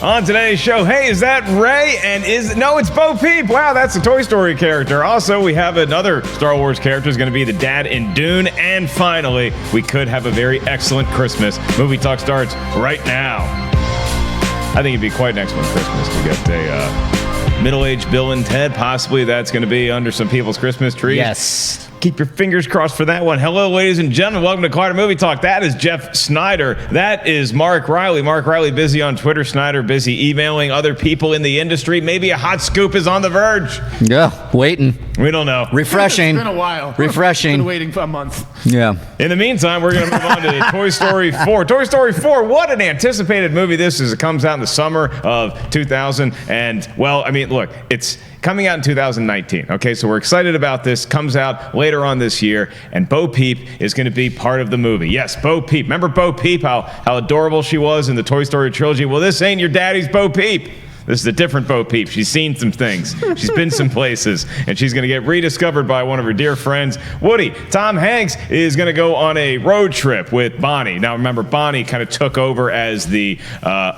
On today's show, hey, is that Ray? And no, it's Bo Peep. Wow, that's a Toy Story character. Also, we have another Star Wars character is going to be the dad in Dune. And finally, we could have a very excellent Christmas. Movie Talk starts right now. I think it'd be quite an excellent Christmas to get a middle-aged Bill and Ted. Possibly that's going to be under some people's Christmas trees. Yes. Keep your fingers crossed for that one. Hello, ladies and gentlemen. Welcome to Carter Movie Talk. That is Jeff Sneider. That is Mark Reilly. Mark Reilly busy on Twitter. Snyder busy emailing other people in the industry. Maybe a hot scoop is on the verge. Yeah, waiting. We don't know. Refreshing. It's been a while. Refreshing. Been waiting for a month. Yeah. In the meantime, we're going to move on to Toy Story 4. Toy Story 4, what an anticipated movie this is. It comes out in the summer of 2000. And, well, I mean, look, it's coming out in 2019. Okay, so we're excited about this. Comes out later on this year. And Bo Peep is going to be part of the movie. Yes, Bo Peep. Remember Bo Peep, how adorable she was in the Toy Story trilogy? Well, this ain't your daddy's Bo Peep. This is a different Bo Peep. She's seen some things. She's been some places. And she's going to get rediscovered by one of her dear friends, Woody. Tom Hanks is going to go on a road trip with Bonnie. Now, remember, Bonnie kind of took over as the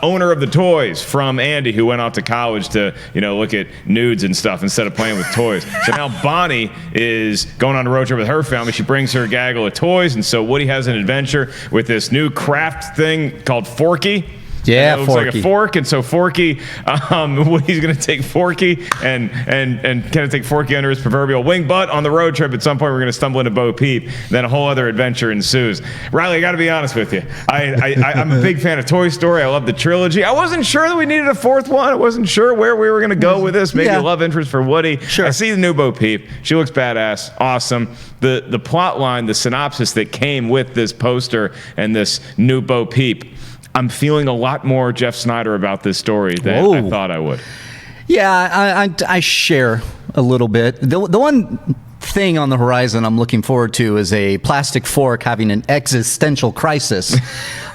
owner of the toys from Andy, who went off to college to, look at nudes and stuff instead of playing with toys. So now Bonnie is going on a road trip with her family. She brings her a gaggle of toys. And so Woody has an adventure with this new craft thing called Forky. Yeah, it looks like a fork, and so Forky, Woody's going to take Forky and kind of take Forky under his proverbial wing. But on the road trip, at some point, we're going to stumble into Bo Peep. Then a whole other adventure ensues. Reilly, I got to be honest with you. I'm a big fan of Toy Story. I love the trilogy. I wasn't sure that we needed a fourth one. I wasn't sure where we were going to go with this. Maybe a love interest for Woody. Sure. I see the new Bo Peep. She looks badass. Awesome. The plot line, the synopsis that came with this poster and this new Bo Peep, I'm feeling a lot more Jeff Sneider about this story than I thought I would. Yeah, I share a little bit. The one thing on the horizon I'm looking forward to is a plastic fork having an existential crisis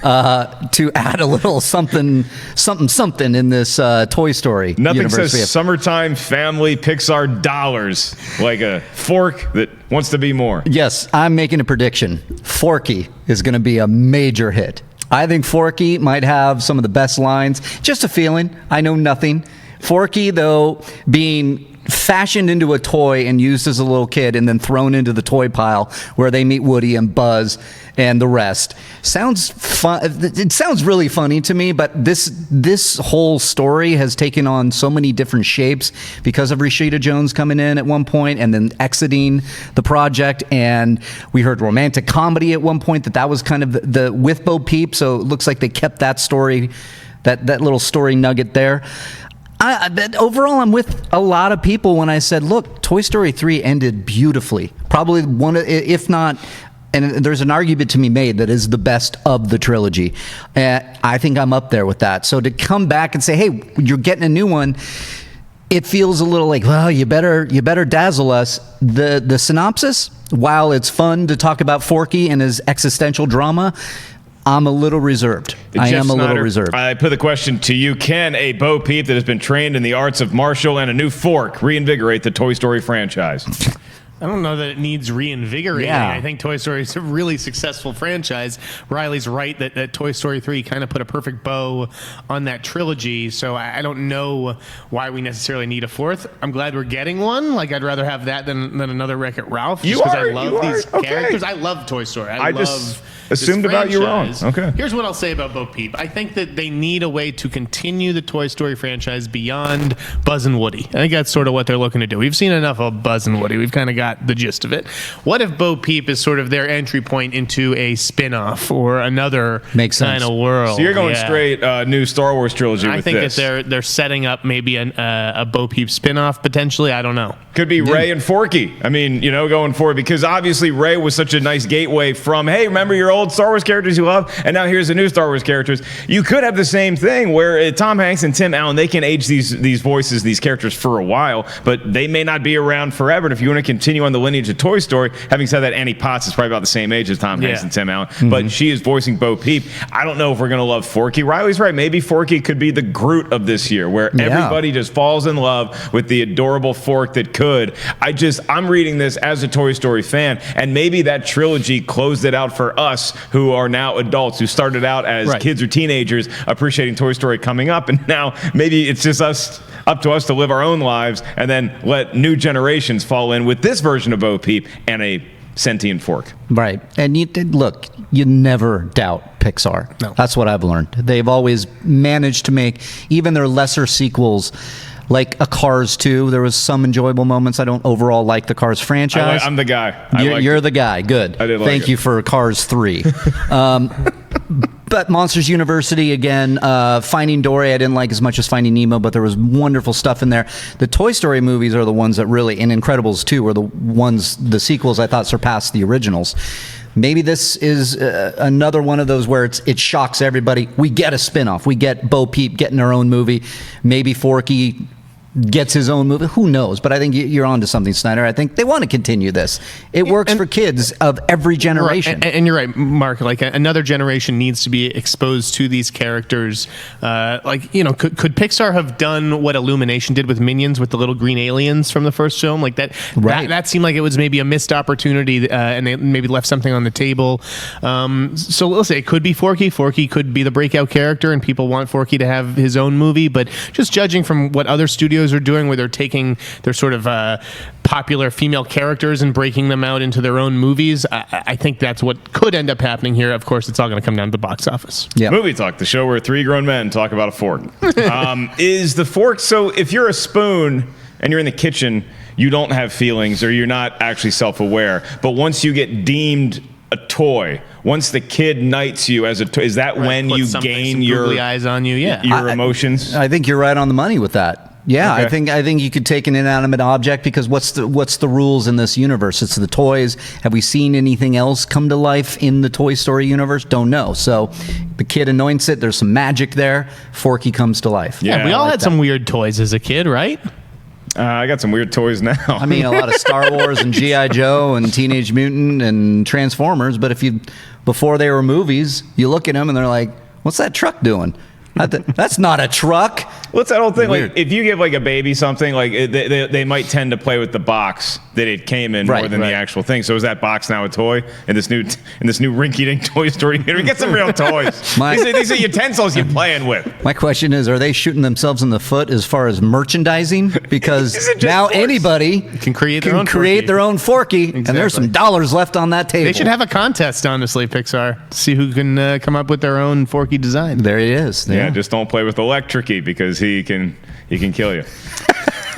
to add a little something in this Toy Story Nothing universe. says summertime family Pixar dollars like a fork that wants to be more. Yes, I'm making a prediction. Forky is going to be a major hit. I think Forky might have some of the best lines. Just a feeling. I know nothing. Forky, though, being fashioned into a toy and used as a little kid and then thrown into the toy pile where they meet Woody and Buzz and the rest. Sounds fun. It sounds really funny to me, but this whole story has taken on so many different shapes because of Rashida Jones coming in at one point and then exiting the project. And we heard romantic comedy at one point that was kind of the with Bo Peep. So it looks like they kept that story, that little story nugget there. Overall, I'm with a lot of people when I said, look, Toy Story 3 ended beautifully. Probably one, if not, and there's an argument to be made that is the best of the trilogy. I think I'm up there with that. So to come back and say, hey, you're getting a new one, it feels a little like, well, you better dazzle us. The synopsis, while it's fun to talk about Forky and his existential drama, I'm a little reserved. Jeff Sneider, reserved. I put the question to you. Can a Bo Peep that has been trained in the arts of martial and a new fork reinvigorate the Toy Story franchise? I don't know that it needs reinvigorating. Yeah. I think Toy Story is a really successful franchise. Reilly's right that Toy Story 3 kind of put a perfect bow on that trilogy, so I don't know why we necessarily need a fourth. I'm glad we're getting one. Like, I'd rather have that than another Wreck-It Ralph. Just because I love these characters. Okay. I love Toy Story. I love just assumed about you wrong. Okay. Here's what I'll say about Bo Peep. I think that they need a way to continue the Toy Story franchise beyond Buzz and Woody. I think that's sort of what they're looking to do. We've seen enough of Buzz and Woody. We've kind of got the gist of it. What if Bo Peep is sort of their entry point into a spin-off or another kind of world? So you're going straight new Star Wars trilogy with this. I think that they're setting up maybe a Bo Peep spin-off potentially. I don't know. Could be Ray and Forky. I mean, going forward, because obviously Ray was such a nice gateway from, hey, remember your old Star Wars characters you love? And now here's the new Star Wars characters. You could have the same thing where Tom Hanks and Tim Allen, they can age these voices, these characters for a while, but they may not be around forever. And if you want to continue on the lineage of Toy Story, having said that, Annie Potts is probably about the same age as Tom Hanks and Tim Allen, but she is voicing Bo Peep. I don't know if we're going to love Forky. Reilly's right. Maybe Forky could be the Groot of this year, where everybody just falls in love with the adorable fork that could. I'm reading this as a Toy Story fan, and maybe that trilogy closed it out for us who are now adults, who started out as kids or teenagers appreciating Toy Story coming up, and now maybe it's just up to us to live our own lives and then let new generations fall in with this version of Bo Peep and a sentient fork. Right. And you never doubt Pixar. No. That's what I've learned. They've always managed to make even their lesser sequels, like a Cars 2. There was some enjoyable moments. I don't overall like the Cars franchise. I'm the guy. You're the guy. Good. I did like Thank it. you for Cars 3. But Monsters University, again, Finding Dory, I didn't like as much as Finding Nemo, but there was wonderful stuff in there. The Toy Story movies are the ones that really, and Incredibles 2 were the sequels I thought surpassed the originals. Maybe this is another one of those where it shocks everybody. We get a spinoff. We get Bo Peep getting her own movie. Maybe Forky gets his own movie. Who knows? But I think you're onto something, Snyder. I think they want to continue this. It works for kids of every generation. Right. And you're right, Mark. Like another generation needs to be exposed to these characters. Could Pixar have done what Illumination did with Minions, with the little green aliens from the first film? Like that. Right. That seemed like it was maybe a missed opportunity, and they maybe left something on the table. So let's say it could be Forky. Forky could be the breakout character, and people want Forky to have his own movie. But just judging from what other studios are doing, where they're taking their sort of popular female characters and breaking them out into their own movies, I think that's what could end up happening here. Of course, it's all going to come down to the box office. Yeah. Movie Talk, the show where three grown men talk about a fork. Is the fork, so if you're a spoon and you're in the kitchen, you don't have feelings or you're not actually self-aware, but once you get deemed a toy, once the kid knights you as a toy, is that when you gain your googly eyes on you? Yeah. your emotions? I think you're right on the money with that. Yeah, Okay. I think you could take an inanimate object, because what's the rules in this universe? It's the toys. Have we seen anything else come to life in the Toy Story universe? Don't know. So the kid anoints it. There's some magic there. Forky comes to life. Yeah, we all had some weird toys as a kid, right? I got some weird toys now. I mean, a lot of Star Wars and G.I. Joe and Teenage Mutant and Transformers. But before they were movies, you look at them and they're like, what's that truck doing? That's not a truck. What's that whole thing? Weird. Like, if you give like a baby something, like they might tend to play with the box that it came in more than the actual thing. So is that box now a toy in this new rinky-dink Toy Story? Get some real toys. These are utensils you're playing with. My question is, are they shooting themselves in the foot as far as merchandising? Because now forks? anybody Can create their own Forky, and there's some dollars left on that table. They should have a contest, honestly, Pixar, to see who can come up with their own Forky design. There it is. Yeah, just don't play with Electricy because he can kill you.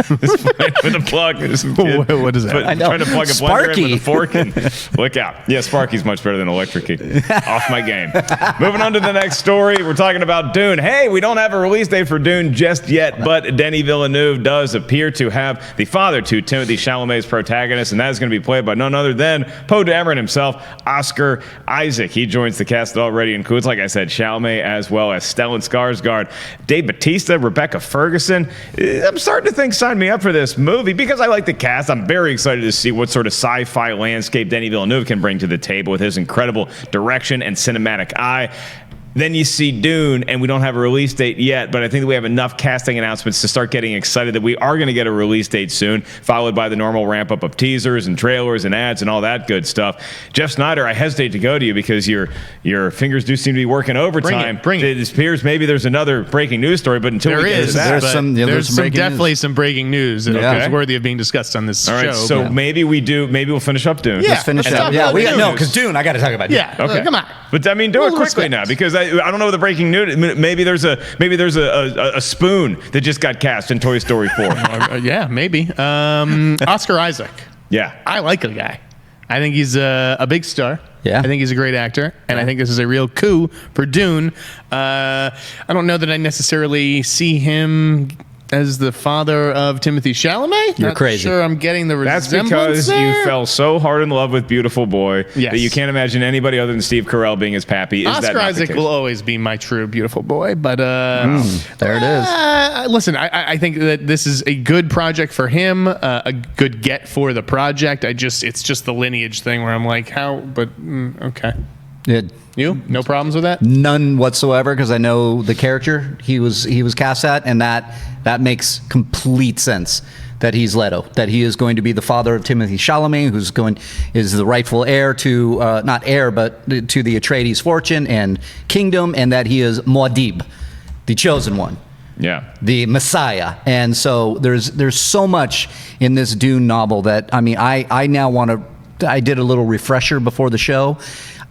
Just playing with a plug. What is that? I know. Trying to plug a blender Sparky. in with a fork and look out. Yeah, Sparky's much better than Electricy. Off my game. Moving on to the next story. We're talking about Dune. Hey, we don't have a release date for Dune just yet, but Denis Villeneuve does appear to have the father to Timothée Chalamet's protagonist, and that is going to be played by none other than Poe Dameron himself, Oscar Isaac. He joins the cast that already includes, like I said, Chalamet as well as Stellan Skarsgård, Dave Bautista, Rebecca Ferguson. I'm starting to think sign me up for this movie because I like the cast. I'm very excited to see what sort of sci-fi landscape Denis Villeneuve can bring to the table with his incredible direction and cinematic eye. Then you see Dune, and we don't have a release date yet, but I think that we have enough casting announcements to start getting excited that we are going to get a release date soon, followed by the normal ramp-up of teasers and trailers and ads and all that good stuff. Jeff Sneider, I hesitate to go to you because your fingers do seem to be working overtime. Bring it. It appears maybe there's another breaking news story, but until we get to that... There's some breaking definitely news. some breaking news that is worthy of being discussed on this all right, show. so maybe we'll finish up Dune. Yeah, Let's finish let's up. talk Yeah, about because Dune, I got to talk about Dune. Yeah, Okay, come on. But I mean, do it Well, quickly respect. now because I don't know the breaking news. Maybe there's a spoon that just got cast in Toy Story 4. Yeah, maybe. Oscar Isaac. Yeah, I like the guy. I think he's a big star. Yeah. I think he's a great actor, and I think this is a real coup for Dune. I don't know that I necessarily see him as the father of Timothée Chalamet. You're Not crazy. Sure, I'm getting the that's resemblance because there. you fell so hard in love with Beautiful Boy Yes. that you can't imagine anybody other than Steve Carell being his pappy. Is that Oscar not the Isaac case? will always be my true beautiful boy, but There it is. listen, I think that this is a good project for him, a good get for the project. It's just the lineage thing where I'm like, how? But okay, you no problems with that? None whatsoever, because I know the character he was cast at, and that makes complete sense. that he's Leto, that he is going to be the father of Timothee Chalamet, is the rightful heir to, not heir, but to the Atreides fortune and kingdom, and that he is Muad'Dib, the chosen one. Yeah. The Messiah. And so there's so much in this Dune novel that, I mean, I now want to, I did a little refresher before the show.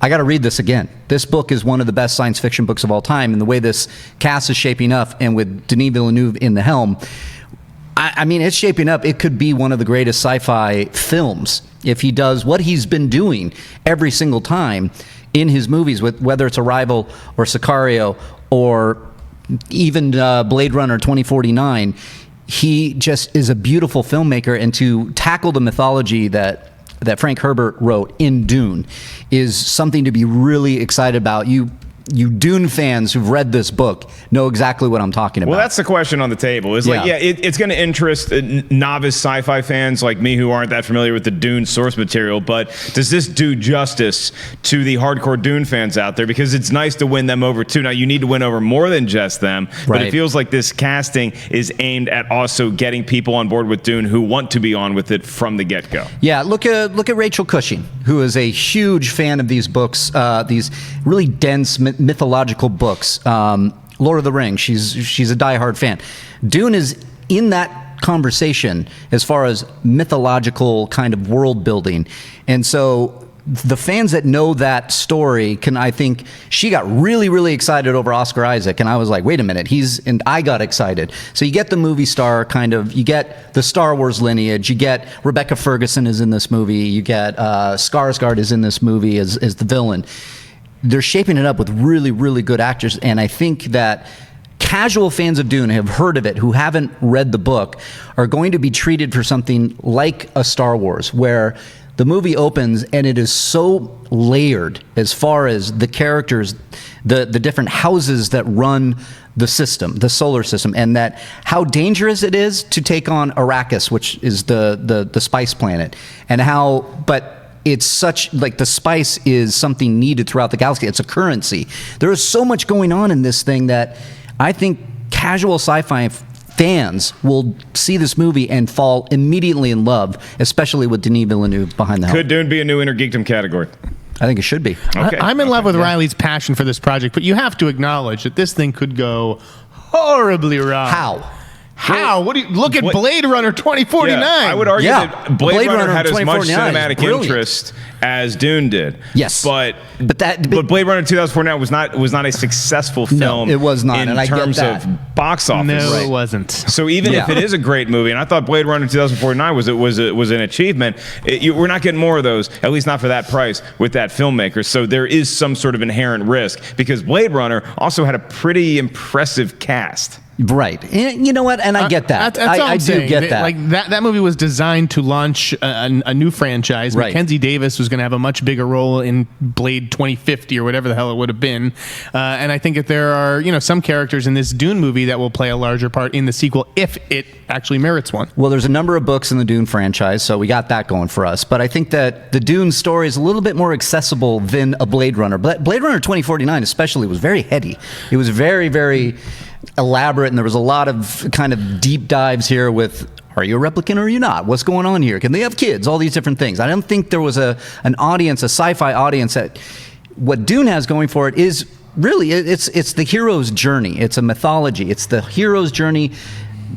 I got to read this again. This book is one of the best science fiction books of all time, and the way this cast is shaping up, and with Denis Villeneuve in the helm, I mean, it's shaping up. It could be one of the greatest sci-fi films if he does what he's been doing every single time in his movies, with whether it's Arrival or Sicario or even Blade Runner 2049. He just is a beautiful filmmaker, and to tackle the mythology that Frank Herbert wrote in Dune is something to be really excited about. You Dune fans who've read this book know exactly what I'm talking about. Well, that's the question on the table. It's like, it's going to interest novice sci-fi fans like me who aren't that familiar with the Dune source material, but does this do justice to the hardcore Dune fans out there? Because it's nice to win them over too. Now, you need to win over more than just them, but it feels like this casting is aimed at also getting people on board with Dune who want to be on with it from the get-go. Yeah, look at Rachel Cushing, who is a huge fan of these books, these really dense mythological books. Lord of the Rings, she's a diehard fan. Dune is in that conversation as far as mythological kind of world building. And so the fans that know that story I think she got really, really excited over Oscar Isaac. And I was like, wait a minute, and I got excited. So you get the movie star you get the Star Wars lineage, you get Rebecca Ferguson is in this movie, you get Skarsgård is in this movie as the villain. They're shaping it up with really, really good actors, and I think that casual fans of Dune have heard of it, who haven't read the book, are going to be treated for something like a Star Wars, where the movie opens and it is so layered as far as the characters, the different houses that run the system, the solar system, and that how dangerous it is to take on Arrakis, which is the spice planet, and but it's such, like, the spice is something needed throughout the galaxy. It's a currency. There is so much going on in this thing that I think casual sci-fi fans will see this movie and fall immediately in love, especially with Denis Villeneuve behind the helm. Could Dune be a new Inner Geekdom category? I think it should be. Okay. I'm in love with Reilly's passion for this project, but you have to acknowledge that this thing could go horribly wrong. How? What do you look at Blade Runner 2049? Yeah, I would argue that Blade Runner had as much 2049 cinematic interest as Dune did. Yes, but Blade Runner 2049 was not a successful film. No, it was not, in terms of box office. No, it wasn't. So even if it is a great movie, and I thought Blade Runner 2049 was an achievement, we're not getting more of those, at least not for that price, with that filmmaker. So there is some sort of inherent risk, because Blade Runner also had a pretty impressive cast. Right. And you know what? And I get that. I do get that. Like that movie was designed to launch a new franchise. Right. Mackenzie Davis was going to have a much bigger role in Blade 2050 or whatever the hell it would have been. And I think that there are, some characters in this Dune movie that will play a larger part in the sequel if it actually merits one. Well, there's a number of books in the Dune franchise, so we got that going for us. But I think that the Dune story is a little bit more accessible than a Blade Runner. Blade Runner 2049 especially was very heady. It was very, very elaborate, and there was a lot of kind of deep dives here with, are you a replicant or are you not? What's going on here? Can they have kids? All these different things. I don't think there was an audience, a sci-fi audience, that what Dune has going for it is really, it's the hero's journey. It's a mythology. It's the hero's journey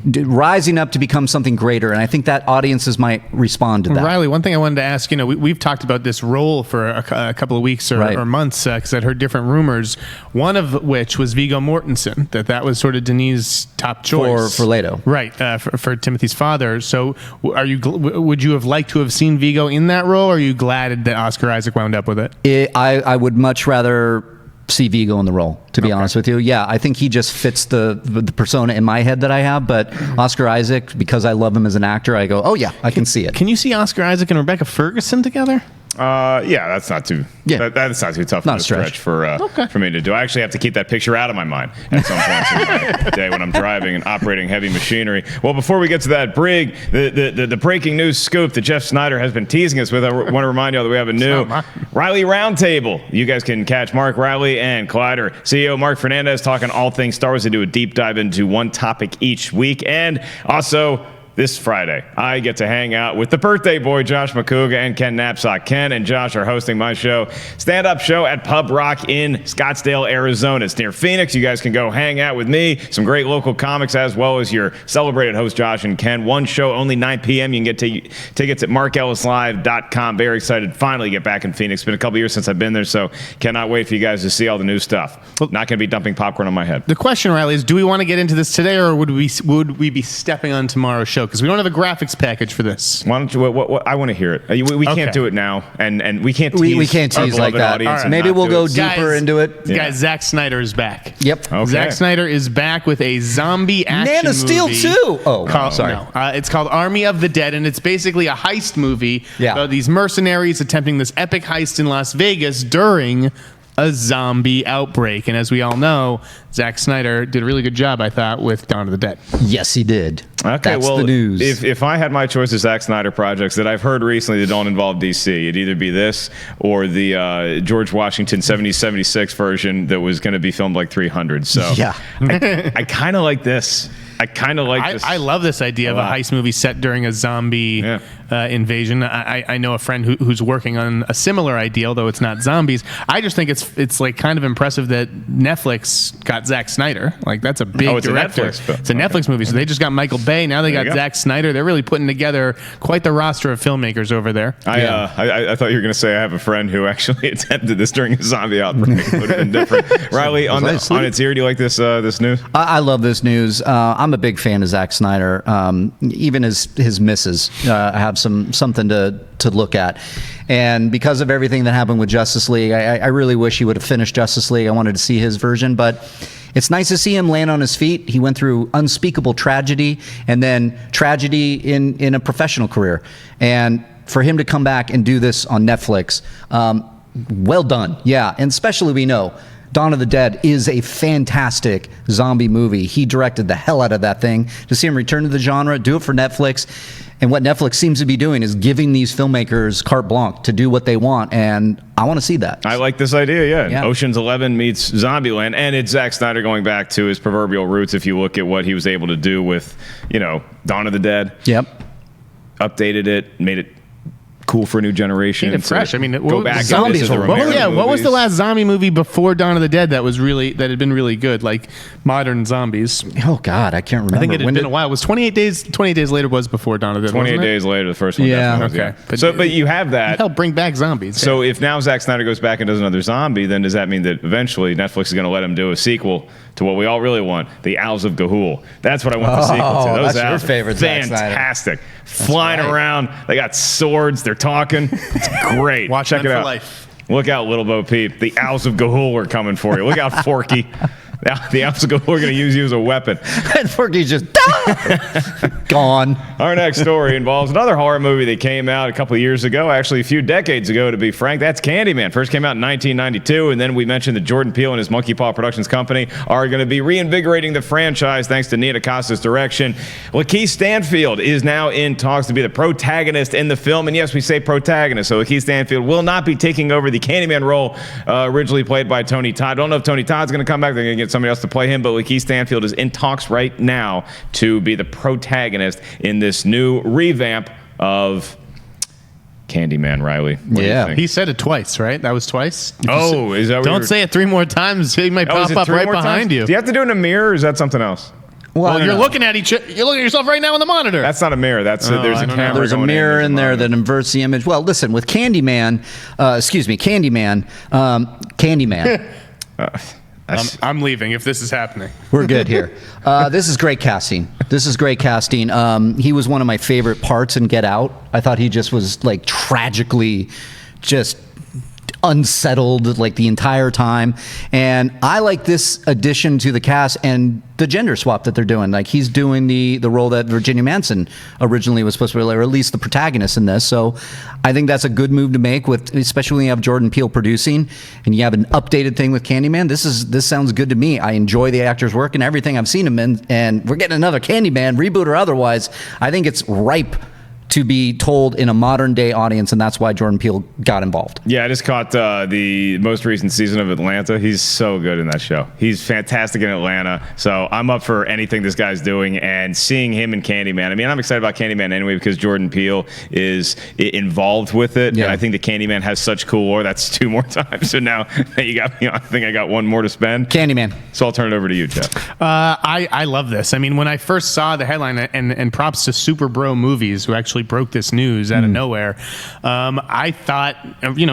rising up to become something greater, and I think that audiences might respond to that. Reilly, one thing I wanted to ask, we've talked about this role for a couple of weeks or months, because I'd heard different rumors, one of which was Viggo Mortensen, that was sort of Denis' top choice. For Leto. Right, for Timothy's father. So would you have liked to have seen Viggo in that role, or are you glad that Oscar Isaac wound up with it? I would much rather see Viggo in the role, to be honest with you. Yeah, I think he just fits the persona in my head that I have, but Oscar Isaac, because I love him as an actor, I go, oh yeah, I can see it. Can you see Oscar Isaac and Rebecca Ferguson together? Yeah, that's not too. Yeah. That's not too tough of a stretch for me to do. I actually have to keep that picture out of my mind at some points in my day when I'm driving and operating heavy machinery. Well, before we get to that, Brig, the breaking news scoop that Jeff Sneider has been teasing us with, I want to remind you all that we have a new Reilly Roundtable. You guys can catch Mark Reilly and Collider CEO Mark Fernandez talking all things Star Wars. They do a deep dive into one topic each week, and also this Friday, I get to hang out with the birthday boy, Josh McCouga, and Ken Knapsack. Ken and Josh are hosting my show, stand-up show at Pub Rock in Scottsdale, Arizona. It's near Phoenix. You guys can go hang out with me, some great local comics, as well as your celebrated host, Josh and Ken. One show, only 9 p.m. You can get tickets at markellislive.com. Very excited to finally get back in Phoenix. It's been a couple years since I've been there, so cannot wait for you guys to see all the new stuff. Not going to be dumping popcorn on my head. The question, Reilly, is do we want to get into this today, or would we be stepping on tomorrow's show? Because we don't have a graphics package for this. Why don't you? I want to hear it. We can't do it now, and we can't tease. We can't tease like that. Right. Maybe we'll go deeper into it. Guys, Zack Sneider is back. Yep. Okay. Zack Sneider is back with a zombie action Man of Steel movie 2. Oh, sorry. No. It's called Army of the Dead, and it's basically a heist movie about these mercenaries attempting this epic heist in Las Vegas during a zombie outbreak. And as we all know, Zack Sneider did a really good job, I thought, with Dawn of the Dead. Yes, he did. Okay, That's the news. If I had my choice of Zack Snyder projects that I've heard recently that don't involve DC, it'd either be this or the George Washington 7076 version that was going to be filmed like 300. So yeah. I kind of like this. I kind of like this. I love this idea of a heist movie set during a zombie invasion. I know a friend who's working on a similar idea, although it's not zombies. I just think it's like kind of impressive that Netflix got Zack Snyder. Like, that's a big director. It's a Netflix movie. So they just got Michael Bay. Now they got Zack Snyder. They're really putting together quite the roster of filmmakers over there. I thought you were going to say I have a friend who actually attempted this during a zombie outbreak. It would have been different. Reilly, on its ear, do you like this news? I love this news. I'm a big fan of Zack Snyder. Even his misses have something to look at. And because of everything that happened with Justice League, I really wish he would have finished Justice League. I wanted to see his version, but it's nice to see him land on his feet. He went through unspeakable tragedy and then tragedy in a professional career. And for him to come back and do this on Netflix, well done. Yeah, and especially we know Dawn of the Dead is a fantastic zombie movie. He directed the hell out of that thing. To see him return to the genre, do it for Netflix. And what Netflix seems to be doing is giving these filmmakers carte blanche to do what they want, and I want to see that. I like this idea, yeah. Ocean's 11 meets Zombieland, and it's Zack Snyder going back to his proverbial roots if you look at what he was able to do with, Dawn of the Dead. Yep. Updated it, made it cool for a new generation. Made it fresh. I mean, go back zombies and visit the what was the last zombie movie before Dawn of the Dead that had been really good, like modern zombies? Oh God, I can't remember. I think it had been a while. It was 28 days. 28 Days Later was before Dawn of the Dead. 28 days later, the first one. Yeah. Okay. But you have that. Help bring back zombies. So if now Zack Snyder goes back and does another zombie, then does that mean that eventually Netflix is going to let him do a sequel to what we all really want, the Owls of Ga'Hoole? That's what I want the sequel to. Those that's owls your favorite Zack Snyder. Fantastic. Flying around. They got swords. They're talking. It's great. Check it out. For life. Look out, Little Bo Peep. The Owls of Ga'Hoole are coming for you. Look out, Forky. The Owls of Ga'Hoole are going to use you as a weapon. And Forky's just gone. Our next story involves another horror movie that came out a couple of years ago, actually a few decades ago, to be frank. That's Candyman. First came out in 1992, and then we mentioned that Jordan Peele and his Monkey Paw Productions company are going to be reinvigorating the franchise thanks to Nia DaCosta's direction. Lakeith Stanfield is now in talks to be the protagonist in the film, and yes, we say protagonist, so Lakeith Stanfield will not be taking over the Candyman role originally played by Tony Todd. I don't know if Tony Todd's going to come back. They're going to get somebody else to play him, but Lakeith Stanfield is in talks right now to be the protagonist in this new revamp of Candyman. Reilly, what do you think? He said it twice, right? That was twice. Is that what Don't say it 3 more times. He might pop up right behind you. Do you have to do it in a mirror, or is that something else? Well, you're looking at you're looking at yourself right now on the monitor. That's not a mirror. There's a camera. There's a mirror in there that inverts the image. Well, listen, with Candyman, I'm leaving if this is happening. We're good here. This is great casting. He was one of my favorite parts in Get Out. I thought he just was like tragically just unsettled like the entire time. And I like this addition to the cast and the gender swap that they're doing. Like, he's doing the role that Virginia Madsen originally was supposed to play, or at least the protagonist in this. So I think that's a good move to make, with especially when you have Jordan Peele producing and you have an updated thing with Candyman. This sounds good to me. I enjoy the actor's work and everything I've seen him in, and we're getting another Candyman, reboot or otherwise. I think it's ripe to be told in a modern day audience, and that's why Jordan Peele got involved. Yeah, I just caught the most recent season of Atlanta. He's so good in that show. He's fantastic in Atlanta. So I'm up for anything this guy's doing, and seeing him in Candyman. I mean, I'm excited about Candyman anyway because Jordan Peele is involved with it. Yeah. And I think the Candyman has such cool lore. That's 2 more times. So now that you got me, I think I got 1 more to spend. Candyman. So I'll turn it over to you, Jeff. I love this. I mean, when I first saw the headline, and props to Super Bro Movies, who actually broke this news out of nowhere, I thought,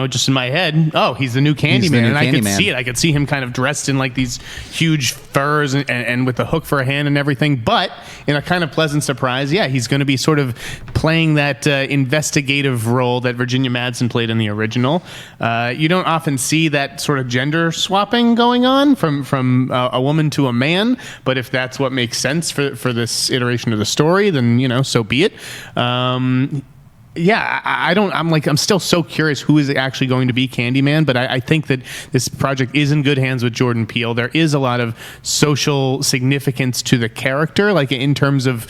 just in my head, oh, he's the new Candyman. And I could see it. I could see him kind of dressed in like these huge furs and with a hook for a hand and everything. But in a kind of pleasant surprise, yeah, he's going to be sort of playing that investigative role that Virginia Madsen played in the original. You don't often see that sort of gender swapping going on from a woman to a man, but if that's what makes sense for this iteration of the story, then so be it. I'm still so curious who is actually going to be Candyman, but I think that this project is in good hands with Jordan Peele. There is a lot of social significance to the character, like in terms of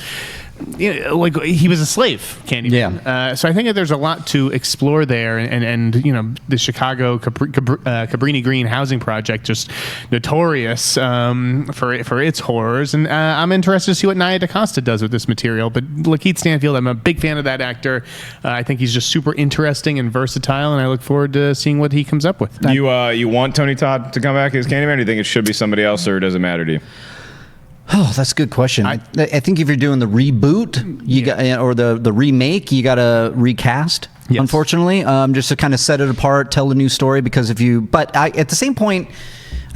like he was a slave, Candyman. Yeah. So I think that there's a lot to explore there, and the Chicago Cabrini Green housing project, just notorious for its horrors, and I'm interested to see what Nia DaCosta does with this material. But Lakeith Stanfield, I'm a big fan of that actor. I think he's just super interesting and versatile, and I look forward to seeing what he comes up with. You want Tony Todd to come back as Candyman? Or do you think it should be somebody else, or does it matter to you? Oh, that's a good question. I think if you're doing the reboot, or the remake, you got to recast. Yes. Unfortunately, just to kind of set it apart, tell a new story. Because but at the same point,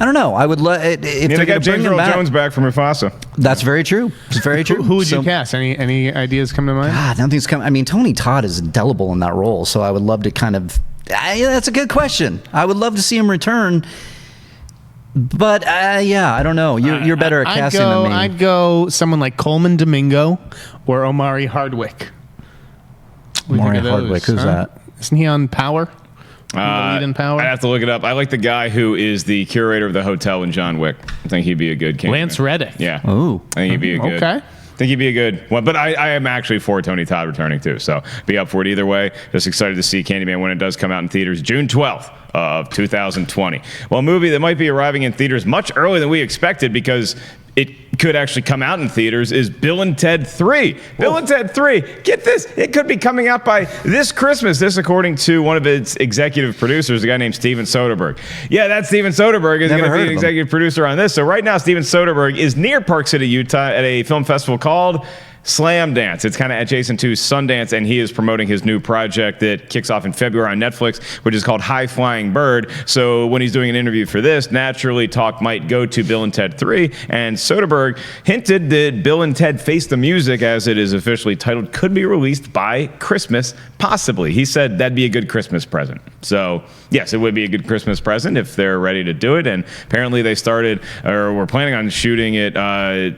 I don't know. I would if they got James Earl Jones back from Mufasa. That's very true. It's very true. Who would you cast? Any ideas come to mind? God, nothing's come. I mean, Tony Todd is indelible in that role, so I would love to kind of. That's a good question. I would love to see him return. But I don't know. You're better at casting than me. I'd go someone like Coleman Domingo or Omari Hardwick. Omari Hardwick, who's that? Isn't he on Power? Lead in Power? I'd have to look it up. I like the guy who is the curator of the hotel in John Wick. I think he'd be a good Candyman. Lance Reddick. Yeah. Oh, I think he'd be a good. Okay. I think he'd be a good one, but I am actually for Tony Todd returning too, so be up for it either way. Just excited to see Candyman when it does come out in theaters June 12th of 2020. Well, a movie that might be arriving in theaters much earlier than we expected because it could actually come out in theaters is Bill and Ted 3. Bill and Ted 3. Get this. It could be coming out by this Christmas. This according to one of its executive producers, a guy named Steven Soderbergh. Yeah, that Steven Soderbergh is going to be an executive producer on this. So right now, Steven Soderbergh is near Park City, Utah at a film festival called Slam Dance. It's kind of adjacent to Sundance, and he is promoting his new project that kicks off in February on Netflix, which is called High Flying Bird. So when he's doing an interview for this, naturally talk might go to Bill and Ted 3, and Soderbergh hinted that Bill and Ted Face the Music, as it is officially titled, could be released by Christmas, possibly. He said that'd be a good Christmas present. So yes, it would be a good Christmas present if they're ready to do it, and apparently they started, or were planning on shooting it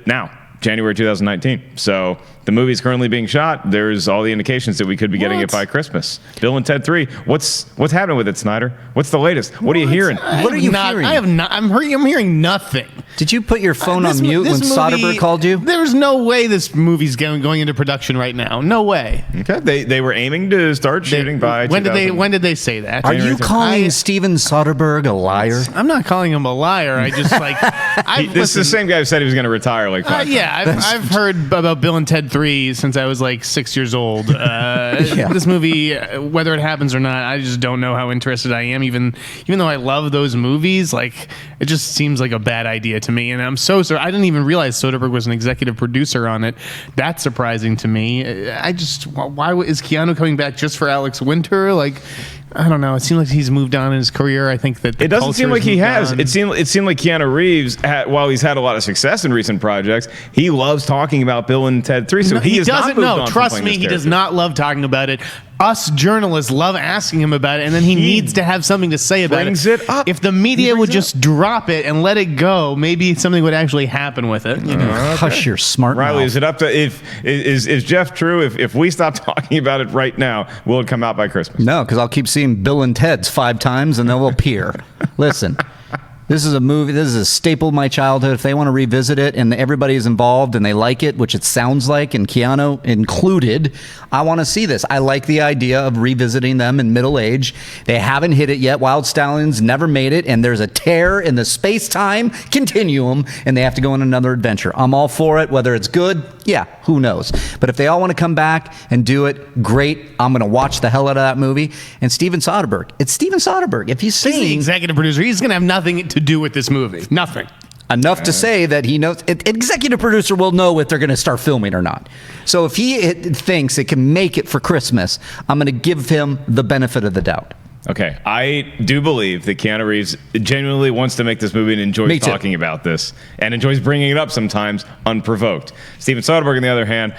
now. January 2019. So the movie is currently being shot. There's all the indications that we could be getting it by Christmas. Bill and Ted 3. What's happening with it, Snyder? What's the latest? What are you hearing? What are you hearing? I have not. I'm hearing nothing. Did you put your phone on mute when Soderbergh called you? There's no way this movie's going into production right now. No way. Okay. They were aiming to start shooting by. When did they say that? Are you calling Steven Soderbergh a liar? I'm not calling him a liar. I just this is the same guy who said he was going to retire like 5 times. Yeah, I've heard about Bill and Ted 3 since I was like 6 years old. This movie, whether it happens or not, I just don't know how interested I am. Even though I love those movies, like it just seems like a bad idea to me. And I'm so sorry. I didn't even realize Soderbergh was an executive producer on it. That's surprising to me. Why is Keanu coming back just for Alex Winter? Like, I don't know. It seems like he's moved on in his career. I think that it doesn't seem like he has. It seemed like Keanu Reeves, while he's had a lot of success in recent projects, he loves talking about Bill and Ted 3. So he doesn't know. Trust me, he does not love talking about it. Us journalists love asking him about it, and then he needs to have something to say about it. Up. If the media would just drop it and let it go, maybe something would actually happen with it. You know? Hush your smart Reilly, mouth. is it up to is Jeff true? If we stop talking about it right now, will it come out by Christmas? No, because I'll keep seeing Bill and Ted's 5 times, and they'll appear. Listen. This is a movie. This is a staple of my childhood. If they want to revisit it and everybody is involved and they like it, which it sounds like, and Keanu included, I want to see this. I like the idea of revisiting them in middle age. They haven't hit it yet. Wild Stallions never made it, and there's a tear in the space-time continuum, and they have to go on another adventure. I'm all for it. Whether it's good, yeah, who knows? But if they all want to come back and do it, great. I'm going to watch the hell out of that movie. And Steven Soderbergh. It's Steven Soderbergh. If he's He's the saying executive producer. He's going to have nothing to do with this movie. Nothing. enough to say that he knows, executive producer will know if they're going to start filming or not. So if he thinks it can make it for Christmas, I'm going to give him the benefit of the doubt. Okay, I do believe that Keanu Reeves genuinely wants to make this movie and enjoys talking about this and enjoys bringing it up sometimes unprovoked. Steven Soderbergh, on the other hand,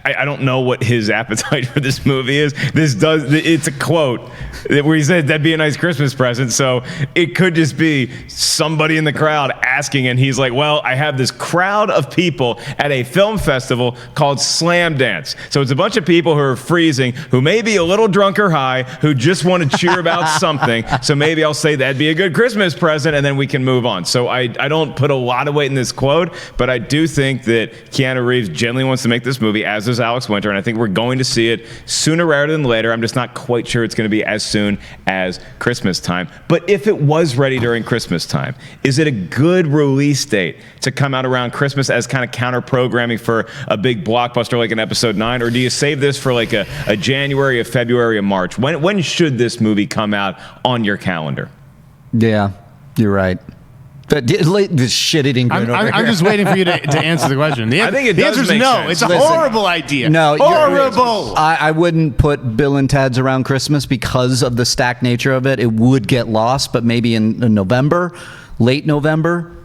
I don't know what his appetite for this movie is. It's a quote where he said that'd be a nice Christmas present. So it could just be somebody in the crowd asking, and he's like, well, I have this crowd of people at a film festival called Slam Dance. So it's a bunch of people who are freezing, who may be a little drunk or high, who just want to cheer about something. So maybe I'll say that'd be a good Christmas present, and then we can move on. So I don't put a lot of weight in this quote, but I do think that Keanu Reeves genuinely wants to make this movie, as does Alex Winter, and I think we're going to see it sooner rather than later. I'm just not quite sure it's going to be as soon as Christmas time. But if it was ready during Christmas time, is it a good release date to come out around Christmas as kind of counter-programming for a big blockbuster like an Episode 9, or do you save this for like a January, a February, a March? When should this movie come out on your calendar? Yeah, you're right. But this shit-eating grin over I'm here. just waiting for you to answer the question. I think it the does answer is make no. sense. It's a Listen, horrible idea. No, horrible. I wouldn't put Bill and Ted's around Christmas because of the stacked nature of it. It would get lost, but maybe in November, late November,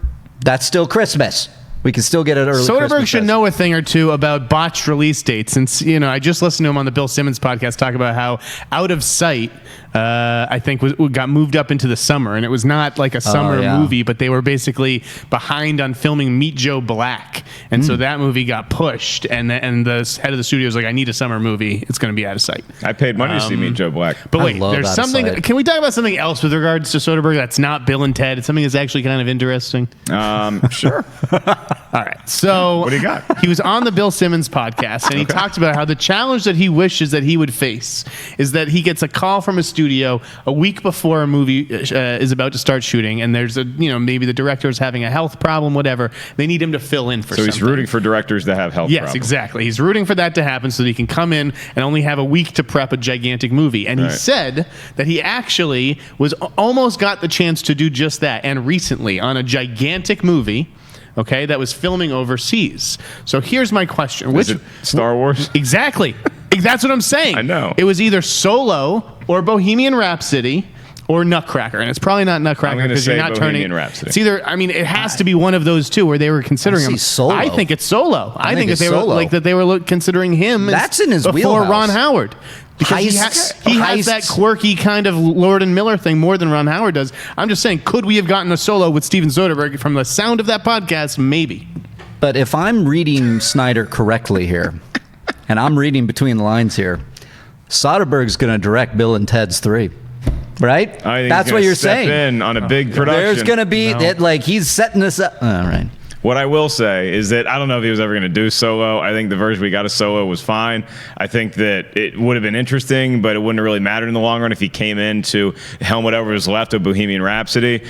that's still Christmas. We can still get it early. Soderbergh should know a thing or two about botched release dates. Since, I just listened to him on the Bill Simmons podcast talk about how Out of Sight, I think, got moved up into the summer. And it was not like a summer movie, but they were basically behind on filming Meet Joe Black. And so that movie got pushed. And the head of the studio was like, I need a summer movie. It's going to be Out of Sight. I paid money to see Meet Joe Black. But wait, love there's Out of something. Sight. Can we talk about something else with regards to Soderbergh that's not Bill and Ted? It's something that's actually kind of interesting. Sure. All right. So what do you got? He was on the Bill Simmons podcast, and he talked about how the challenge that he wishes that he would face is that he gets a call from a studio a week before a movie is about to start shooting, and there's maybe the director is having a health problem, whatever. They need him to fill in for something. So he's rooting for directors that have health problems. Yes, exactly. He's rooting for that to happen so that he can come in and only have a week to prep a gigantic movie. And he said that he actually almost got the chance to do just that, and recently on a gigantic movie, okay, that was filming overseas. So here's my question. Is it Star Wars? Exactly. That's what I'm saying. I know. It was either Solo or Bohemian Rhapsody or Nutcracker. And it's probably not Nutcracker because you're not Bohemian turning. Rhapsody. It's either, it has to be one of those two where they were considering him. Solo. I think it's Solo. I think that it's they were Solo. that they were considering him That's in his before wheelhouse. Ron Howard. Because he has that quirky kind of Lord and Miller thing more than Ron Howard does. I'm just saying, could we have gotten a Solo with Steven Soderbergh? From the sound of that podcast, maybe. But if I'm reading Snyder correctly here, and I'm reading between the lines here, Soderbergh's going to direct Bill and Ted's 3. Right? I think That's he's what gonna you're step saying. in on a big production. There's going to be he's setting this up. All right. What I will say is that I don't know if he was ever going to do Solo. I think the version we got of Solo was fine. I think that it would have been interesting, but it wouldn't have really mattered in the long run if he came in to helm whatever was left of Bohemian Rhapsody.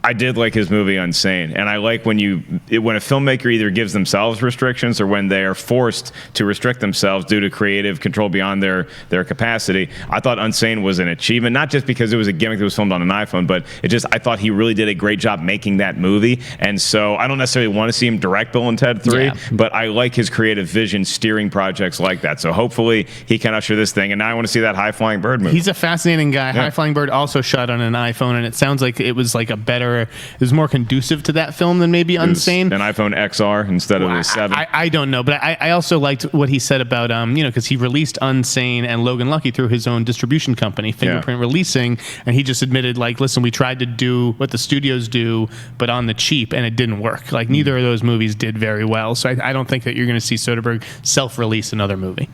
I did like his movie Unsane, and I like when a filmmaker either gives themselves restrictions or when they are forced to restrict themselves due to creative control beyond their capacity. I thought Unsane was an achievement, not just because it was a gimmick that was filmed on an iPhone, but I thought he really did a great job making that movie. And so I don't necessarily want to see him direct Bill and Ted 3, but I like his creative vision steering projects like that. So hopefully he can usher this thing, and now I want to see that High Flying Bird movie. He's a fascinating guy. High Flying Bird also shot on an iPhone, and it sounds like it was like it was more conducive to that film than maybe Unsane. An iPhone XR instead of the 7. I don't know, but I also liked what he said about because he released Unsane and Logan Lucky through his own distribution company, Fingerprint Releasing, and he just admitted, listen, we tried to do what the studios do, but on the cheap, and it didn't work. Neither of those movies did very well, so I don't think that you're going to see Soderbergh self-release another movie.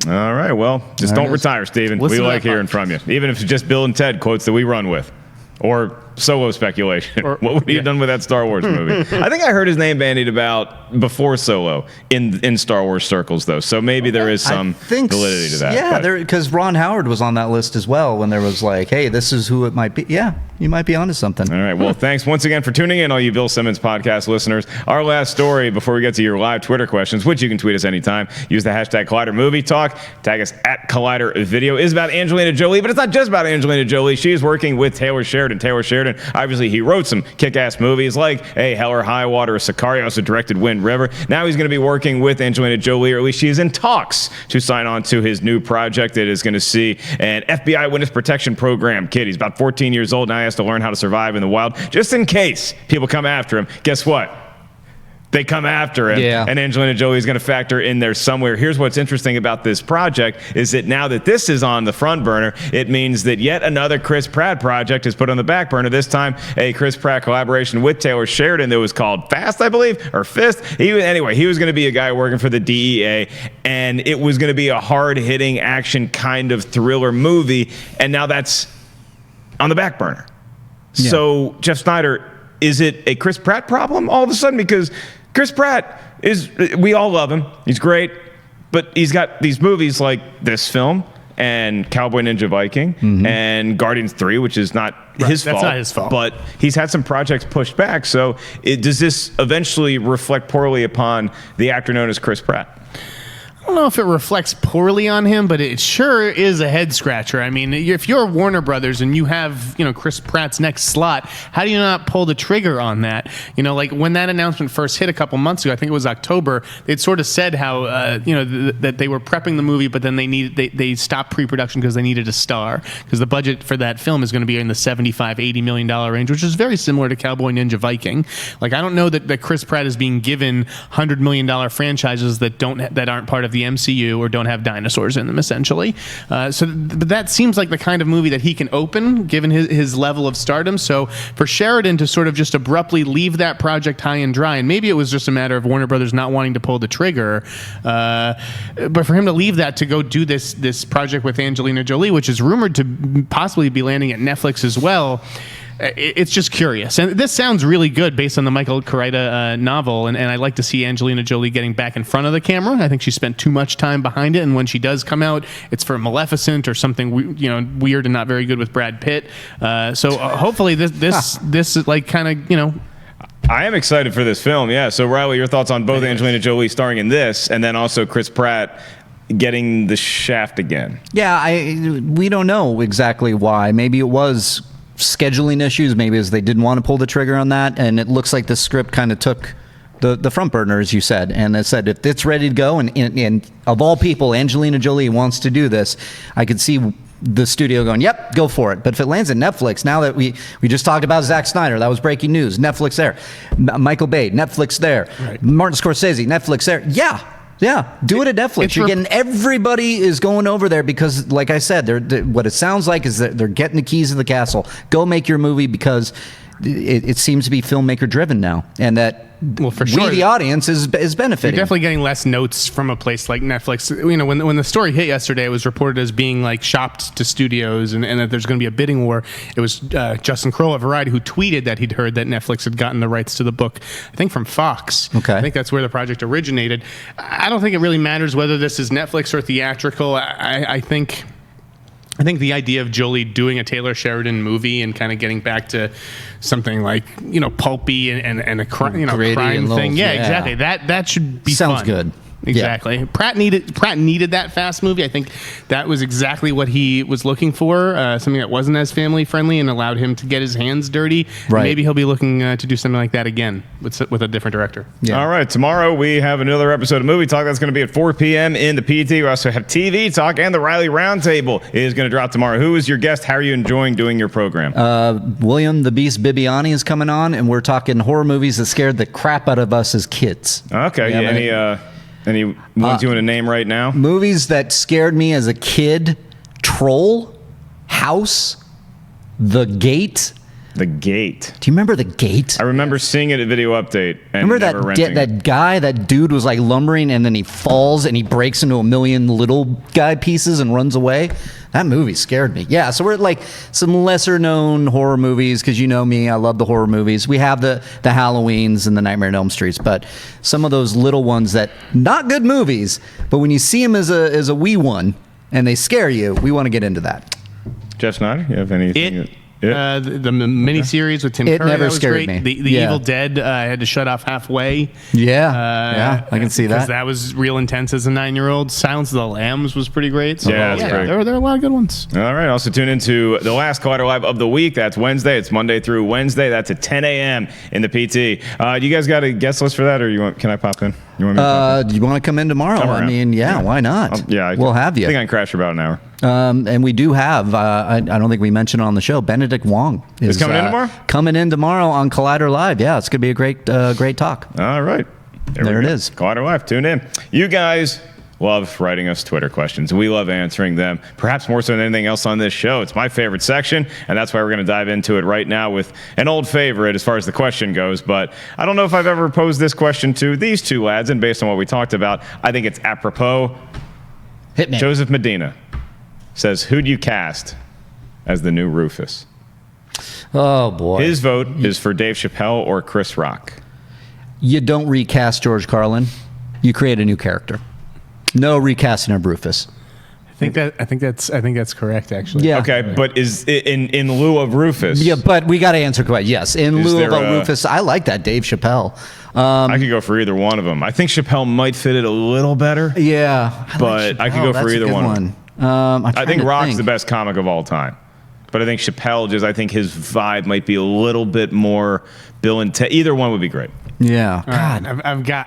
All right, well, just don't retire, Steven. We like hearing from you, even if it's just Bill and Ted quotes that we run with, or Solo speculation. Or- What would he have done with that Star Wars movie? I think I heard his name bandied about before Solo in Star Wars circles, though. So maybe there is some validity to that. Yeah, but- because Ron Howard was on that list as well when there was like, hey, this is who it might be. Yeah, you might be onto something. All right. Well, thanks once again for tuning in, all you Bill Simmons podcast listeners. Our last story before we get to your live Twitter questions, which you can tweet us anytime. Use the hashtag Collider Movie Talk. Tag us at Collider Video. Is about Angelina Jolie, but it's not just about Angelina Jolie. She is working with Taylor Sheridan. Taylor Sheridan, obviously, he wrote some kick-ass movies like Hell or High Water or Sicario. Also directed Wind River. Now he's going to be working with Angelina Jolie, or at least she is in talks to sign on to his new project that is going to see an FBI witness protection program kid. He's about 14 years old now. He has to learn how to survive in the wild just in case people come after him. Guess what? They come after him, yeah. And Angelina Jolie is going to factor in there somewhere. Here's what's interesting about this project is that now that this is on the front burner, it means that yet another Chris Pratt project is put on the back burner. This time, a Chris Pratt collaboration with Taylor Sheridan that was called Fast, I believe, or Fist. He was going to be a guy working for the DEA, and it was going to be a hard-hitting action kind of thriller movie, and now that's on the back burner. Yeah. So, Jeff Sneider, is it a Chris Pratt problem all of a sudden? Because Chris Pratt we all love him. He's great. But he's got these movies like this film and Cowboy Ninja Viking and Guardians 3, which is not his fault. That's not his fault. But he's had some projects pushed back. So does this eventually reflect poorly upon the actor known as Chris Pratt? I don't know if it reflects poorly on him, but it sure is a head scratcher. I mean, if you're Warner Brothers and you have, Chris Pratt's next slot, how do you not pull the trigger on that? Like when that announcement first hit a couple months ago, I think it was October, they'd sort of said how, that they were prepping the movie, but then they stopped pre-production because they needed a star, because the budget for that film is going to be in the $75-80 million range, which is very similar to Cowboy Ninja Viking. Like, I don't know that Chris Pratt is being given $100 million franchises that aren't part of the MCU or don't have dinosaurs in them, essentially. But that seems like the kind of movie that he can open, given his level of stardom. So for Sheridan to sort of just abruptly leave that project high and dry, and maybe it was just a matter of Warner Brothers not wanting to pull the trigger, but for him to leave that to go do this project with Angelina Jolie, which is rumored to possibly be landing at Netflix as well, it's just curious. And this sounds really good based on the Michael Kurita novel, and I'd like to see Angelina Jolie getting back in front of the camera. I think she spent too much time behind it, and when she does come out, it's for Maleficent or something weird and not very good with Brad Pitt. So hopefully this is like kind of, I am excited for this film, yeah. So, Reilly, your thoughts on both Angelina Jolie starring in this and then also Chris Pratt getting the shaft again? Yeah, we don't know exactly why. Maybe it was scheduling issues, maybe as they didn't want to pull the trigger on that, and it looks like the script kind of took the front burner, as you said, and it said if it's ready to go, and of all people, Angelina Jolie wants to do this, I could see the studio going, yep, go for it. But if it lands at Netflix, now that we just talked about Zack Sneider, that was breaking news, Netflix there, Michael Bay, Netflix there, right. Martin Scorsese, Netflix there, yeah, do it at Netflix. You're getting everybody is going over there because, like I said, what it sounds like is that they're getting the keys to the castle. Go make your movie because it seems to be filmmaker driven now, and that for sure, we, the audience, is benefiting. You're definitely getting less notes from a place like Netflix. When the story hit yesterday, it was reported as being like shopped to studios, and that there's going to be a bidding war. It was Justin Kroll at Variety who tweeted that he'd heard that Netflix had gotten the rights to the book, I think from Fox. Okay. I think that's where the project originated. I don't think it really matters whether this is Netflix or theatrical. I think the idea of Jolie doing a Taylor Sheridan movie and kind of getting back to something like pulpy and a crime thing, yeah, exactly. That should be sounds fun. Good. Exactly. Yeah. Pratt needed that fast movie. I think that was exactly what he was looking for. Something that wasn't as family friendly and allowed him to get his hands dirty. Right. Maybe he'll be looking to do something like that again with a different director. Yeah. All right. Tomorrow we have another episode of Movie Talk that's going to be at 4 p.m. in the PT. We also have TV Talk, and the Reilly Roundtable is going to drop tomorrow. Who is your guest? How are you enjoying doing your program? William the Beast Bibiani is coming on, and we're talking horror movies that scared the crap out of us as kids. Okay. Yeah, any ones you want to name right now? Movies that scared me as a kid: Troll, House, The Gate. The Gate. Do you remember The Gate? I remember seeing it at Video Update. And remember that dude was like lumbering, and then he falls and he breaks into a million little guy pieces and runs away? That movie scared me. Yeah, so we're at like some lesser known horror movies, because you know me, I love the horror movies. We have the Halloweens and the Nightmare on Elm Streets, but some of those little ones that not good movies, but when you see them as a wee one and they scare you, we want to get into that. Jeff Sneider, you have anything? The miniseries with Tim Curry, never that was scared great. me. The Yeah. Evil Dead, I had to shut off halfway. Yeah, I can see that. Because that was real intense as a 9-year-old. Silence of the Lambs was pretty great. So Yeah, that's great. there are a lot of good ones. All right. Also tune into the last Collider Live of the week. That's Wednesday. It's Monday through Wednesday. That's at 10 a.m. in the PT. You guys got a guest list for that, or can I pop in? You want me to pop in? Do you want to come in tomorrow? Come around. I mean, why not? We'll have you. I think I can crash for about an hour. And we do have, I don't think we mentioned it on the show, Benedict Wong is coming in tomorrow? Coming in tomorrow on Collider Live. Yeah, it's going to be a great talk. All right. There it is. Collider Live. Tune in. You guys love writing us Twitter questions. We love answering them, perhaps more so than anything else on this show. It's my favorite section, and that's why we're going to dive into it right now with an old favorite as far as the question goes. But I don't know if I've ever posed this question to these two lads, and based on what we talked about, I think it's apropos. Hit me. Joseph Medina says, who'd you cast as the new Rufus? Oh, boy. His vote is for Dave Chappelle or Chris Rock. You don't recast George Carlin. You create a new character. No recasting of Rufus. I think that's correct, actually. Yeah. Okay, but is in lieu of Rufus? Yeah, but we got to answer correct. Yes, in Is lieu of there a- Rufus, I like that Dave Chappelle. I could go for either one of them. I think Chappelle might fit it a little better. Yeah, But I could go for That's a either good one of them. I think Rock's the best comic of all time. But I think Chappelle, I think his vibe might be a little bit more Bill and Ted. Either one would be great. Yeah. All right,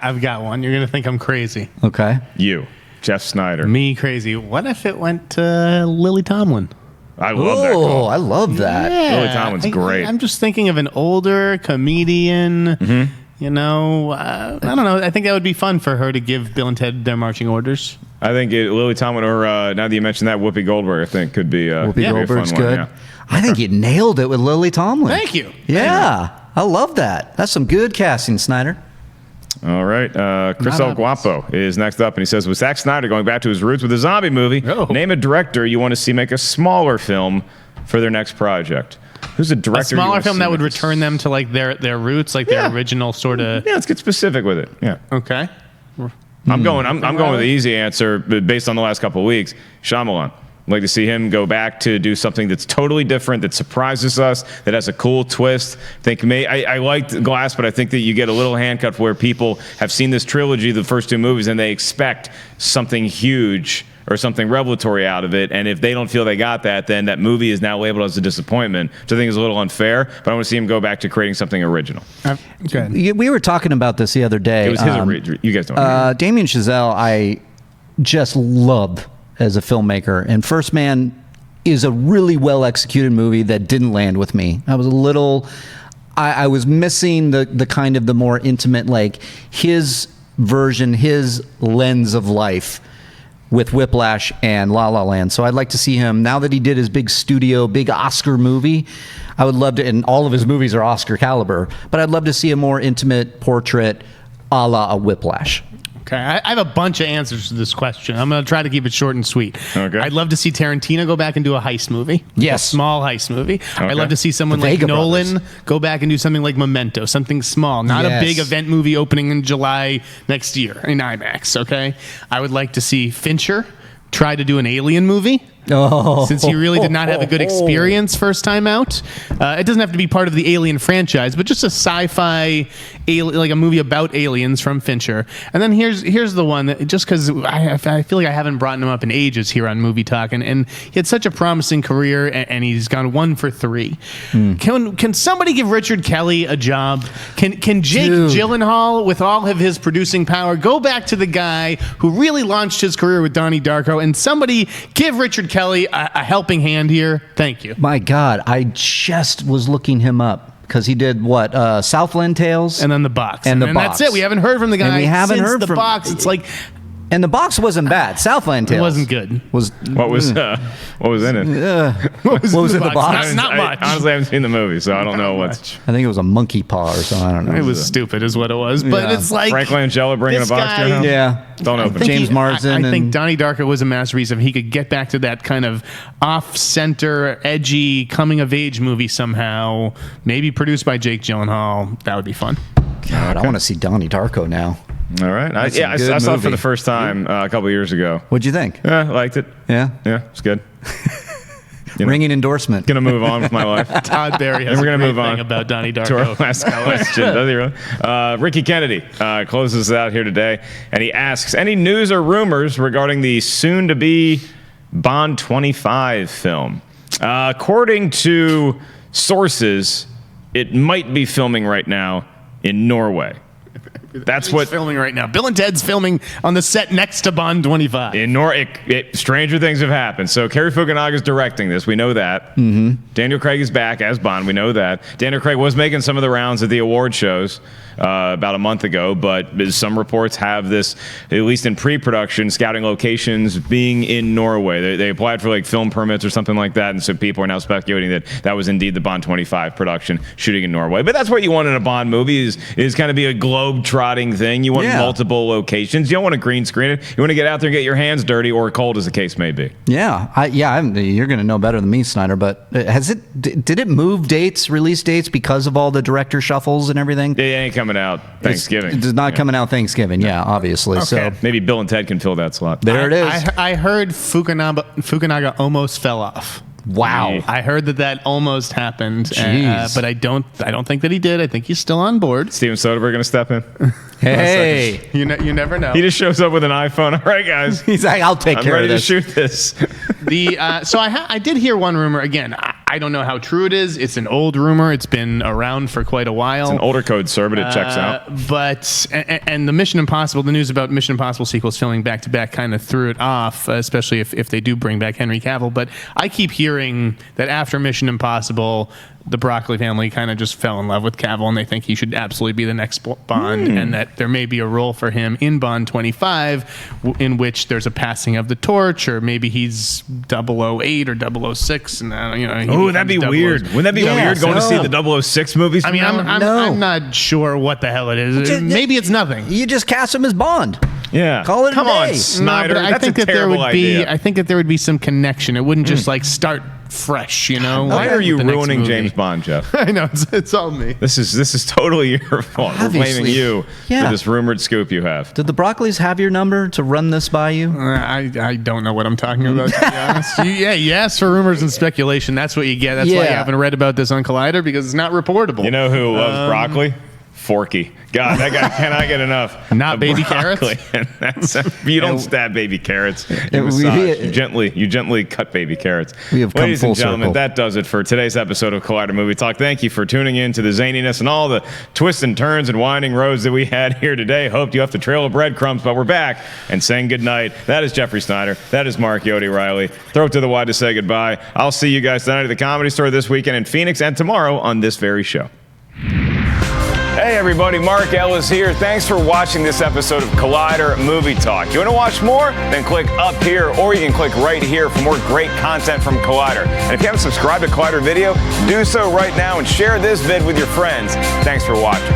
I've got one. You're gonna think I'm crazy. Okay. You, Jeff Sneider. Me crazy. What if it went to Lily Tomlin? I love that call. I love that. Lily Tomlin's great. I'm just thinking of an older comedian. Mm-hmm. You know, I don't know. I think that would be fun for her to give Bill and Ted their marching orders. I think Lily Tomlin, or now that you mentioned that, Whoopi Goldberg, I think could be Whoopi could be a fun Goldberg's one, good. yeah. I think you nailed it with Lily Tomlin. Thank you. Yeah, I love that. That's some good casting, Snyder. All right. Chris Not El Guapo is next up, and he says, with Zack Snyder going back to his roots with a zombie movie, name a director you want to see make a smaller film for their next project. Who's a director? A smaller film that would return them to like their roots, like their original sort of. Yeah, let's get specific with it. Yeah. Okay. I'm going with the easy answer, but based on the last couple of weeks. Shyamalan. I'd like to see him go back to do something that's totally different, that surprises us, that has a cool twist. I liked Glass, but I think that you get a little handcuffed where people have seen this trilogy, the first two movies, and they expect something huge or something revelatory out of it. And if they don't feel they got that, then that movie is now labeled as a disappointment, which I think is a little unfair. But I want to see him go back to creating something original. Good. We were talking about this the other day. It was his original. You guys don't. Damien Chazelle, I just love as a filmmaker. And First Man is a really well executed movie that didn't land with me. I was a little, I was missing the kind of the more intimate, like his version, his lens of life with Whiplash and La La Land. So I'd like to see him, now that he did his big studio, big Oscar movie, I would love to, and all of his movies are Oscar caliber, but I'd love to see a more intimate portrait a la a Whiplash. Okay, I have a bunch of answers to this question. I'm going to try to keep it short and sweet. Okay. I'd love to see Tarantino go back and do a heist movie. Yes. A small heist movie. Okay. I'd love to see someone The like Vega Nolan Brothers. go back and do something like Memento, something small, not a Yes. big event movie opening in July next year in IMAX, okay? I would like to see Fincher try to do an Alien movie. Oh. Since he really did not have a good experience first time out. It doesn't have to be part of the Alien franchise, but just a sci-fi, like a movie about aliens from Fincher. And then here's the one that, just because I feel like I haven't brought him up in ages here on Movie Talk, and he had such a promising career, and he's gone 1 for 3. Can somebody give Richard Kelly a job? Can Jake Gyllenhaal, with all of his producing power, go back to the guy who really launched his career with Donnie Darko, and somebody give Richard Kelly a helping hand here? Thank you. My God, I just was looking him up because he did what? Southland Tales? And then The Box. And The that's Box. it. We haven't heard from the guy And we haven't since heard The from- Box. It's like... And the box wasn't bad. Southland Tales It wasn't good. What was in it? What was in the box? Not much. I honestly haven't seen the movie, so I don't know what's. I think it was a monkey paw or something. I don't know. It was stupid, is what it was. But Yeah. it's like Frank Langella bringing a this box to your guy- house? Yeah. Don't open it. James Marsden I think and- Donnie Darko was a masterpiece. If he could get back to that kind of off-center, edgy coming-of-age movie somehow, maybe produced by Jake Gyllenhaal, that would be fun. God, I want to see Donnie Darko now. All right. I That's a I good saw it for movie. the first time a couple years ago. What'd you think? Yeah, I liked it. Yeah. Yeah, it's good. You know, Ringing endorsement. Gonna move on with my life. Todd Barry has And we're a gonna great move on thing about Donnie to our Darko. last question. Does he really? Ricky Kennedy closes out here today, and he asks, any news or rumors regarding the soon-to-be Bond 25 film? According to sources, it might be filming right now in Norway. That's He's what filming right now. Bill and Ted's filming on the set next to Bond 25. in stranger things have happened. So Cary Fukunaga's directing this. We know that. Mm-hmm. Daniel Craig is back as Bond. We know that. Daniel Craig was making some of the rounds at the award shows about a month ago, but some reports have this, at least in pre-production, scouting locations being in Norway. They applied for like film permits or something like that, and so people are now speculating that that was indeed the Bond 25 production shooting in Norway. But that's what you want in a Bond movie is kind of be a globe-trotting thing. You want multiple locations. You don't want to green screen it. You want to get out there and get your hands dirty or cold, as the case may be. Yeah. You're going to know better than me, Snyder, but did it move release dates because of all the director shuffles and everything? It ain't coming out Thanksgiving. It's not coming out Thanksgiving. Yeah, obviously. Okay. So Maybe Bill and Ted can fill that slot. there it is. I heard Fukunaga almost fell off. Wow. I heard that almost happened, Jeez. but I don't think that he did. I think he's still on board. Steven Soderbergh going to step in? Hey. You never know. He just shows up with an iPhone. All right, guys. He's like, I'll take I'm care ready of to this. shoot this. So I did hear one rumor. Again, I don't know how true it is. It's an old rumor. It's been around for quite a while. It's an older code, sir, but it checks out. But the Mission Impossible, the news about Mission Impossible sequels filming back to back kind of threw it off, especially if they do bring back Henry Cavill. But I keep hearing that after Mission Impossible, the Broccoli family kind of just fell in love with Cavill, and they think he should absolutely be the next Bond, and that there may be a role for him in Bond 25 in which there's a passing of the torch, or maybe he's 008 or 006. And Oh, that'd be weird. Wouldn't that be weird going to see the 006 movies? I mean, I'm not sure what the hell it is. Maybe it's nothing. You just cast him as Bond. Yeah. Call it a Come on, day. Snyder. but I That's think a that there terrible would be. idea. I think that there would be some connection. It wouldn't just like start fresh, Why are you ruining James Bond, Jeff? I know it's all me. This is totally your fault. We're blaming Obviously. you Yeah. for this rumored scoop you have. Did the Broccolis have your number to run this by you? I don't know what I'm talking about, to be honest. You ask for rumors and speculation. That's what you get. That's why you Yeah. haven't read about this on Collider, because it's not reportable. You know who loves broccoli? Forky. God, that guy cannot get enough. Not of baby broccoli. carrots? You don't stab baby carrots. You, we- massage. You gently cut baby carrots. We have come Ladies full and gentlemen, circle. that does it for today's episode of Collider Movie Talk. Thank you for tuning in to the zaniness and all the twists and turns and winding roads that we had here today. Hoped you left a trail of breadcrumbs, but we're back and saying goodnight. That is Jeffrey Sneider. That is Mark Yodi Reilly. Throw it to the wide to say goodbye. I'll see you guys tonight at the Comedy Store, this weekend in Phoenix, and tomorrow on this very show. Hey everybody, Mark Ellis here. Thanks for watching this episode of Collider Movie Talk. You want to watch more? Then click up here, or you can click right here for more great content from Collider. And if you haven't subscribed to Collider Video, do so right now and share this vid with your friends. Thanks for watching.